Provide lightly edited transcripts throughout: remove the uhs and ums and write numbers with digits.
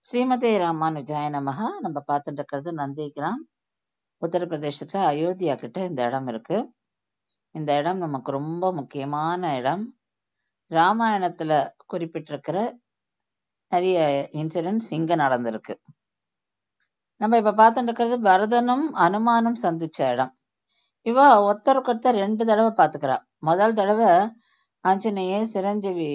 ஸ்ரீமதே ராமானுஜாய நமஹ. நம்ம பார்த்துட்டு இருக்கிறது நந்திகிராம், உத்தரப்பிரதேசத்துல அயோத்தியா கிட்ட இந்த இடம் இருக்கு. இந்த இடம் நமக்கு ரொம்ப முக்கியமான இடம். ராமாயணத்துல குறிப்பிட்டிருக்கிற நிறைய இன்சிடென்ட்ஸ் இங்க நடந்திருக்கு. நம்ம இப்ப பார்த்துட்டு இருக்கிறது பரதனும் அனுமானும் சந்திச்ச இடம். இவ ஒருத்தருக்கு ரெண்டு தடவை பாத்துக்கிறா. முதல் தடவை ஆஞ்சநேயர் சிரஞ்சீவி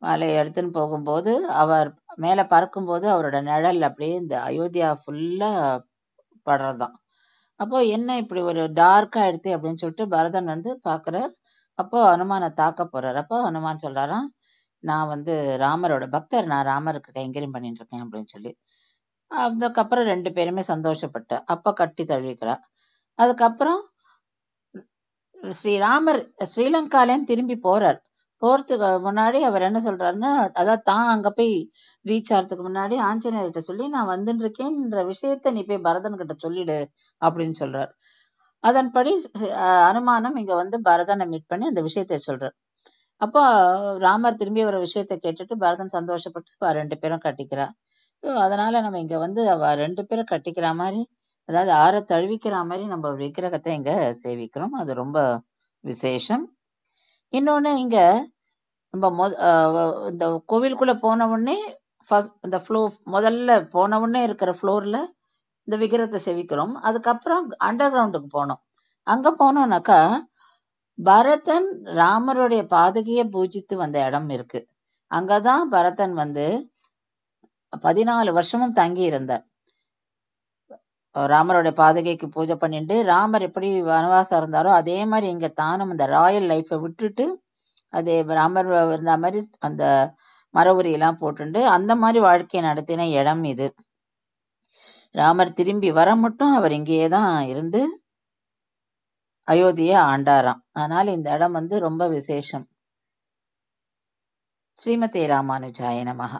மலையை எடுத்துன்னு போகும்போது அவர் மேல பறக்கும்போது அவரோட நிழல் அப்படியே இந்த அயோத்தியா ஃபுல்லா படுறதுதான். அப்போ என்ன இப்படி ஒரு டார்க்கா எடுத்து அப்படின்னு சொல்லிட்டு பரதன் வந்து பாக்குறார். அப்போ அனுமானை தாக்க போறார். அப்போ அனுமான் சொல்றாராம், நான் வந்து ராமரோட பக்தர், நான் ராமருக்கு கைங்கரியம் பண்ணிட்டு இருக்கேன் அப்படின்னு சொல்லி. அதுக்கப்புறம் ரெண்டு பேருமே சந்தோஷப்பட்ட அப்ப கட்டி தழுவிக்கிறா. அதுக்கப்புறம் ஸ்ரீராமர் ஸ்ரீலங்காலேன்னு திரும்பி போறார். போறதுக்கு முன்னாடி அவர் என்ன சொல்றாருன்னா, அதாவது தான் அங்க போய் ரீச் ஆகிறதுக்கு முன்னாடி ஆஞ்சநேயர்கிட்ட சொல்லி நான் வந்துட்டு இருக்கேன்ற விஷயத்த நீ போய் பரதன் கிட்ட சொல்லிடு அப்படின்னு சொல்றார். அதன்படி அனுமானம் இங்க வந்து பரதனை மீட் பண்ணி அந்த விஷயத்த சொல்றார். அப்போ ராமர் திரும்பி ஒரு விஷயத்த கேட்டுட்டு பரதன் சந்தோஷப்பட்டு ரெண்டு பேரும் கட்டிக்கிறா. அதனால நம்ம இங்க வந்து அவ ரெண்டு பேரும் கட்டிக்கிற மாதிரி, அதாவது ஆற தழுவிக்கிற மாதிரி நம்ம விக்கிரகத்தை இங்க சேவிக்கிறோம். அது ரொம்ப விசேஷம். இன்னொன்னு இங்க நம்ம இந்த கோவிலுக்குள்ள போன உடனே இந்த முதல்ல போன உடனே இருக்கிற ஃப்ளோர்ல இந்த விக்கிரகத்தை சேவிக்கிறோம். அதுக்கப்புறம் அண்டர் கிரவுண்டுக்கு போனோம். அங்க போனோம்னாக்கா பரதன் ராமருடைய பாதகையை பூஜித்து வந்த இடம் இருக்கு. அங்கதான் பரதன் வந்து 14 வருஷமும் தங்கி இருந்தார். ராமருடைய பாதகைக்கு பூஜை பண்ணிட்டு ராமர் எப்படி வனவாசம் இருந்தாரோ அதே மாதிரி இங்க தானும் இந்த ராயல் லைஃபை விட்டுட்டு அதே ராமர் இருந்த மாதிரி அந்த மரவுரி எல்லாம் போட்டுண்டு அந்த மாதிரி வாழ்க்கையை நடத்தின இடம் இது. ராமர் திரும்பி வர மட்டும் அவர் இங்கேயேதான் இருந்து அயோத்தியை ஆண்டாராம். அதனால இந்த இடம் வந்து ரொம்ப விசேஷம். ஸ்ரீமதே ராமானுஜாய நமஹ.